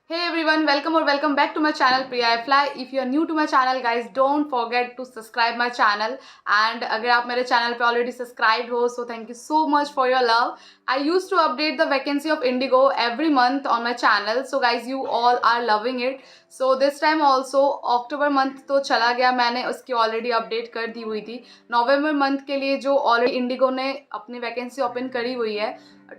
Hey everyone, welcome or welcome back to my channel Priya Fly. If you are new to my channel guys, don't forget to subscribe my channel. And अगर आप मेरे channel पे already subscribed हो, so thank you so much for your love. I used to update the vacancy of Indigo every month on my channel. So guys, you all are loving it. So this time also October month तो चला गया, मैंने उसकी already update कर दी हुई थी. November month के लिए जो already Indigo ने अपनी vacancy open करी हुई है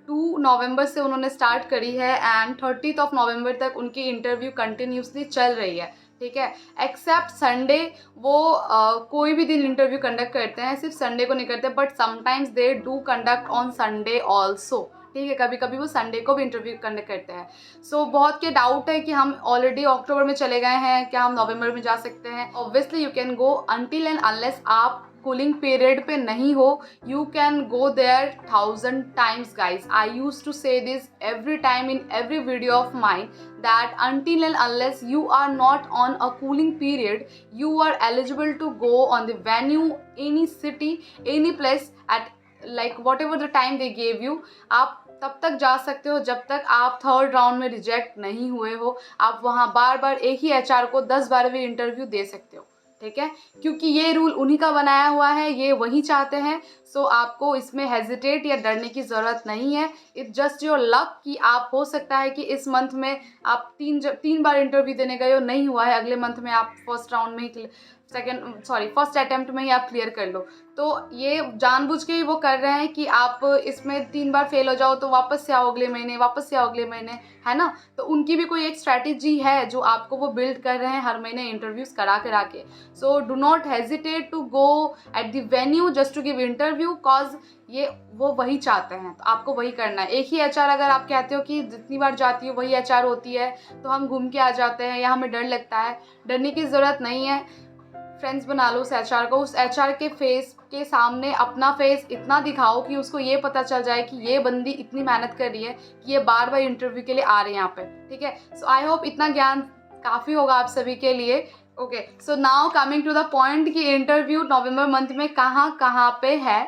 2 नवंबर से उन्होंने स्टार्ट करी है एंड 30th ऑफ नवंबर तक उनकी इंटरव्यू कंटिन्यूसली चल रही है. ठीक है, एक्सेप्ट संडे वो कोई भी दिन इंटरव्यू कंडक्ट करते हैं, सिर्फ संडे को नहीं करते, but sometimes they do conduct on Sunday also. ठीक है, कभी कभी वो संडे को भी इंटरव्यू कंडक्ट करते हैं. सो बहुत के डाउट है कि हम ऑलरेडी अक्टूबर में चले गए हैं, क्या हम नवंबर में जा सकते हैं. Obviously you can go until and unless आप कूलिंग पीरियड पे नहीं हो. You can go there 1000 times guys. I used to say this every time in every video of mine that until and unless you are not on a cooling period, you are eligible to go on the venue, any city, any place at like whatever the time they gave you. आप तब तक जा सकते हो जब तक आप third round में रिजेक्ट नहीं हुए हो. आप वहाँ बार बार एक ही HR को 10 बार भी इंटरव्यू दे सकते हो. ठीक है, क्योंकि ये रूल उन्हीं का बनाया हुआ है, ये वही चाहते हैं. सो आपको इसमें हेजिटेट या डरने की ज़रूरत नहीं है. इट्स जस्ट योर लक कि आप हो सकता है कि इस मंथ में आप तीन बार इंटरव्यू देने गए हो, नहीं हुआ है, अगले मंथ में आप फर्स्ट अटेम्प्ट में ही आप क्लियर कर लो. तो ये जानबूझ के ही वो कर रहे हैं कि आप इसमें 3 बार फेल हो जाओ तो वापस से आओ अगले महीने, है ना. तो उनकी भी कोई एक स्ट्रैटेजी है जो आपको वो बिल्ड कर रहे हैं हर महीने इंटरव्यूज़ करा के. So do not hesitate to go at the venue just to give interview, cause ये वो वही चाहते हैं, तो आपको वही करना है. एक ही HR अगर आप कहते हो कि जितनी बार जाती हो वही HR होती है तो हम घूम के आ जाते हैं या हमें डर लगता है, डरने की ज़रूरत नहीं है. फ्रेंड्स बना लो उस HR को, उस HR के फेस के सामने अपना फेस इतना दिखाओ कि उसको ये पता चल जाए कि ये बंदी इतनी मेहनत कर रही है कि ये बार बार इंटरव्यू के लिए आ रहे हैं यहाँ पे. ठीक है, सो आई होप इतना ज्ञान काफ़ी होगा आप सभी के लिए. Okay, so now coming to the point कि इंटरव्यू नवंबर मंथ में कहाँ कहाँ पे है.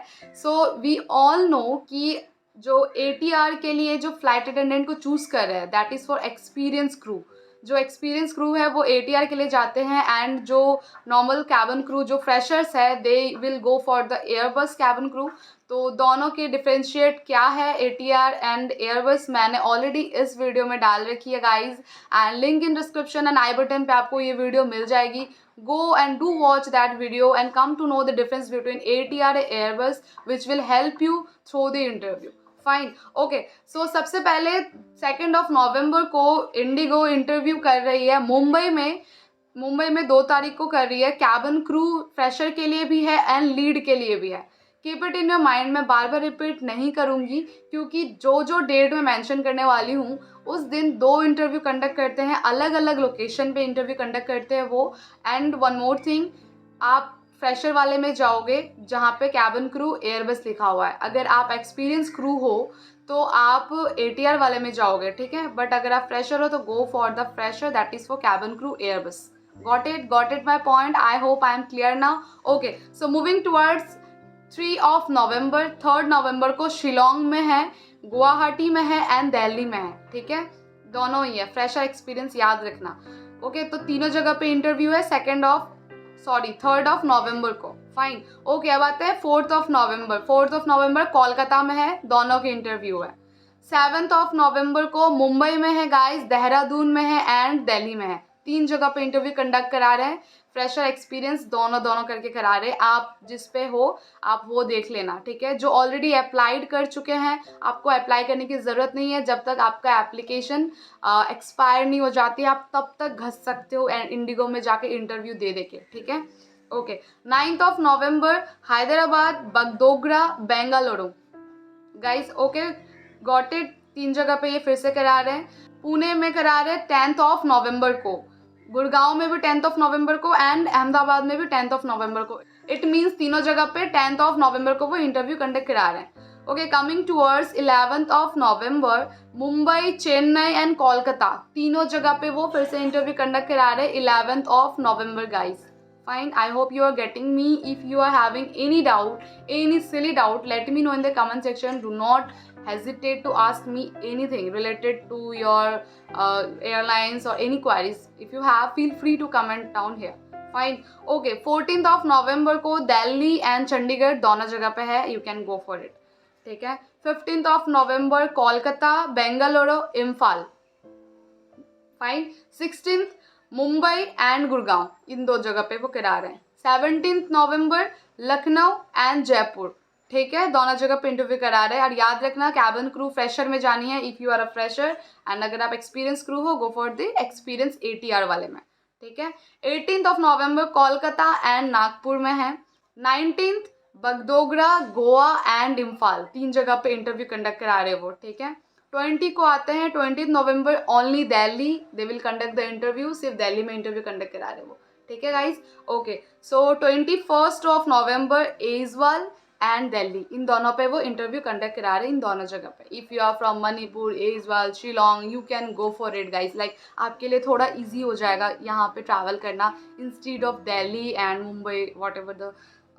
सो वी ऑल नो कि जो ATR के लिए जो फ्लाइट अटेंडेंट को चूज़ कर रहे हैं that is for experience crew. जो एक्सपीरियंस क्रू है वो ATR के लिए जाते हैं एंड जो नॉर्मल कैबिन क्रू जो फ्रेशर्स है they will go for the Airbus cabin crew. तो दोनों के डिफ्रेंशिएट क्या है ATR एंड एयरबस मैंने ऑलरेडी इस वीडियो में डाल रखी है guys, and link in description and I button पे आपको ये वीडियो मिल जाएगी. Go and do watch that video and come to know the difference between ATR and Airbus which will help you through the interview. Fine, okay. So सबसे पहले 2 नवंबर को Indigo interview कर रही है मुंबई में 2 तारीख को कर रही है. कैबिन क्रू फ्रेशर के लिए भी है एंड लीड के लिए भी है. Keep it in your mind. मैं बार बार रिपीट नहीं करूँगी क्योंकि जो डेट मैं मेंशन करने वाली हूँ उस दिन 2 इंटरव्यू कंडक्ट करते हैं, अलग अलग लोकेशन पे इंटरव्यू कंडक्ट करते हैं वो. एंड वन मोर थिंग, आप फ्रेशर वाले में जाओगे जहाँ पे कैबिन क्रू एयरबस लिखा हुआ है. अगर आप एक्सपीरियंस क्रू हो तो आप ATR वाले में जाओगे. ठीक है, बट अगर आप फ्रेशर हो तो गो for the fresher that is for cabin crew Airbus. Got it my point. I hope I am clear now. Okay, so moving towards 3 नवंबर को शिलोंग में है, गुवाहाटी में है एंड दिल्ली में है. ठीक है, दोनों ही है. फ्रेशर एक्सपीरियंस याद रखना. ओके, तो तीनों जगह पे इंटरव्यू है 3rd नवंबर को. Fine, okay. अब आते हैं 4th नवंबर कोलकाता में है, दोनों के इंटरव्यू है. 7th नवंबर को मुंबई में है गाइस, देहरादून में है एंड दिल्ली में है. 3 जगह पे इंटरव्यू कंडक्ट करा रहे हैं. फ्रेशर एक्सपीरियंस दोनों करके करा रहे हैं. आप जिस पे हो आप वो देख लेना. ठीक है, जो ऑलरेडी अप्लाइड कर चुके हैं आपको अप्लाई करने की ज़रूरत नहीं है. जब तक आपका एप्लीकेशन एक्सपायर नहीं हो जाती आप तब तक घस सकते हो एंड इंडिगो में जाके इंटरव्यू दे के. ठीक है, ओके. 9th नवंबर Hyderabad, Bagdogra, Bengaluru guys. Okay, got it. 3 जगह पे ये फिर से करा रहे हैं. पुणे में करा रहे हैं 10th नवंबर को, गुड़गांव में भी 10th नवंबर को एंड अहमदाबाद में भी 10th नवंबर को. इट मीन्स तीनों जगह पे 10th नवंबर को वो इंटरव्यू कंडक्ट करा रहे हैं. Okay, coming towards 11th November Mumbai, Chennai and Kolkata, तीनों जगह पे वो फिर से इंटरव्यू कंडक्ट करा रहे हैं 11th November guys. Fine, I hope you are getting me. If you are having any doubt, any silly doubt, let me know in the comment section. Do not hesitate to ask me anything related to your airlines or any queries. If you have, feel free to comment down here. Fine okay 14th of November को Delhi and Chandigarh दोनों जगह पे है, you can go for it, ठीक है. 15th of November Kolkata, Bengaluru, Imphal, fine. 16th Mumbai and Gurgaon, इन दो जगह पे वो करा रहे हैं. 17th November Lucknow and Jaipur, ठीक है, दोनों जगह पे इंटरव्यू करा रहे हैं. और याद रखना कैबिन क्रू फ्रेशर में जानी है if you are a fresher, and अगर आप एक्सपीरियंस क्रू हो go for the experience ATR वाले में, ठीक है. 18th of November Kolkata and Nagpur में है. 19th बगडोगरा, गोवा एंड इम्फाल, तीन जगह पे इंटरव्यू कंडक्ट करा रहे हैं वो, ठीक है. 20 को आते हैं, 20th November only Delhi, they will conduct the interview, सिर्फ दिल्ली में इंटरव्यू कंडक्ट करा रहे हैं वो, ठीक है guys. Okay, so 21st of November Aizawl and Delhi, इन दोनों पे वो इंटरव्यू कंडक्ट करा रहे हैं, इन दोनों जगह पे. If you are from Manipur, Aizawl, Shillong, you can go for it guys. Like आपके लिए थोड़ा इजी हो जाएगा यहाँ पे ट्रैवल करना instead of Delhi and Mumbai, what ever the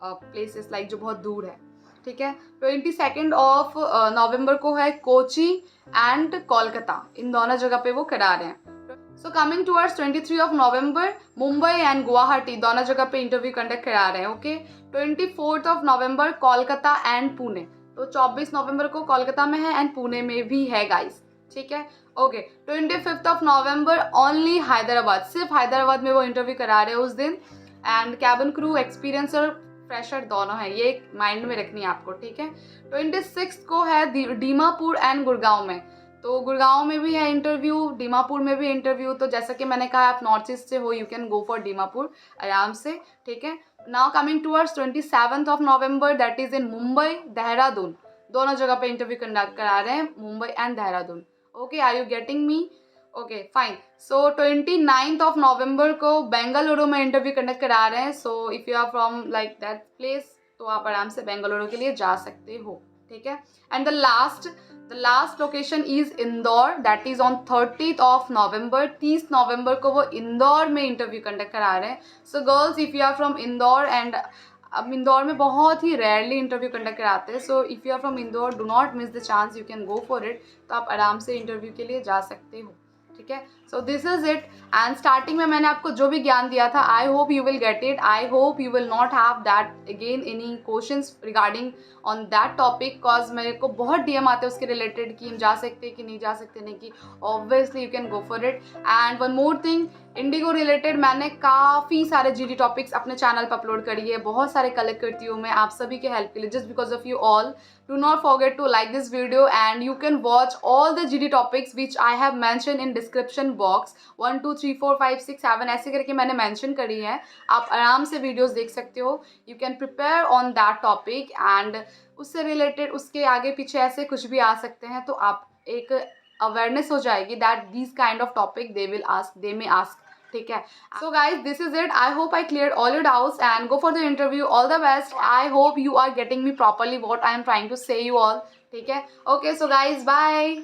places like जो बहुत दूर है, ठीक है. 22nd ऑफ नवंबर को है कोची एंड कोलकाता, इन दोनों जगह पे वो करा रहे हैं. So coming towards 23 of November Mumbai and Guwahati, दोनों जगह पे इंटरव्यू कंडक्ट करा रहे हैं. Okay, 24th of November Kolkata and Pune, तो 24 नवंबर को कोलकाता में है एंड पुणे में भी है गाइस, ठीक है. Okay, 25th of November only Hyderabad, सिर्फ हैदराबाद में वो इंटरव्यू करा रहे हैं उस दिन. And cabin crew, experiencer, fresher दोनों है, ये माइंड में रखनी है आपको, ठीक है. 26th को है दीमापुर एंड गुड़गांव में, तो गुड़गांव में भी है इंटरव्यू, दीमापुर में भी इंटरव्यू. तो जैसा कि मैंने कहा आप नॉर्थ ईस्ट से हो, you can go for Dimapur आराम से, ठीक है. Now coming towards 27th of November, that is in Mumbai, Dehradun, दोनों जगह पे इंटरव्यू कंडक्ट करा रहे हैं, Mumbai and Dehradun. Okay, are you getting me? Okay fine. So 29th of November को बेंगलुरु में इंटरव्यू कंडक्ट करा रहे हैं. So if you are from like that place, तो आप आराम से बेंगलुरु के लिए जा सकते हो, ठीक है. And the last location is Indore, that is on 30th of November. 30 नवंबर को वो इंदौर में इंटरव्यू कंडक्ट करा रहे हैं. So girls, if you are from Indore, and अब इंदौर में बहुत ही रेयरली इंटरव्यू कंडक्ट कराते हैं, so if you are from Indore, do not miss the chance, you can go for it. तो आप आराम से इंटरव्यू के लिए जा सकते हो, ठीक है. So this is it. And starting में मैंने आपको जो भी ज्ञान दिया था, आई hope you will get it. I hope you will not have that again any questions regarding on that topic, cause मेरे को बहुत DM आते हैं उसके रिलेटेड कि हम जा सकते हैं कि नहीं जा सकते, नहीं कि obviously you can go for it. And one more thing, Indigo related मैंने काफ़ी सारे GD टॉपिक्स अपने चैनल पर अपलोड करी है, बहुत सारे कलेक्ट करती हूँ मैं आप सभी के हेल्प के लिए, just because of you all. Do not forget to like this video, and you can watch all the GD topics which I have mentioned in description box. 1 2 3 4 5 6 7 ऐसे करके मैंने mention करी है, आप आराम से videos देख सकते हो. You can prepare on that topic, and उससे related उसके आगे पीछे ऐसे कुछ भी आ सकते हैं, तो आप एक awareness हो जाएगी that these kind of topic they may ask, ठीक है. So guys, this is it. I hope I clear all your doubts and go for the interview. All the best. I hope you are getting me properly what I am trying to say you all, ठीक है. Okay, so guys, bye.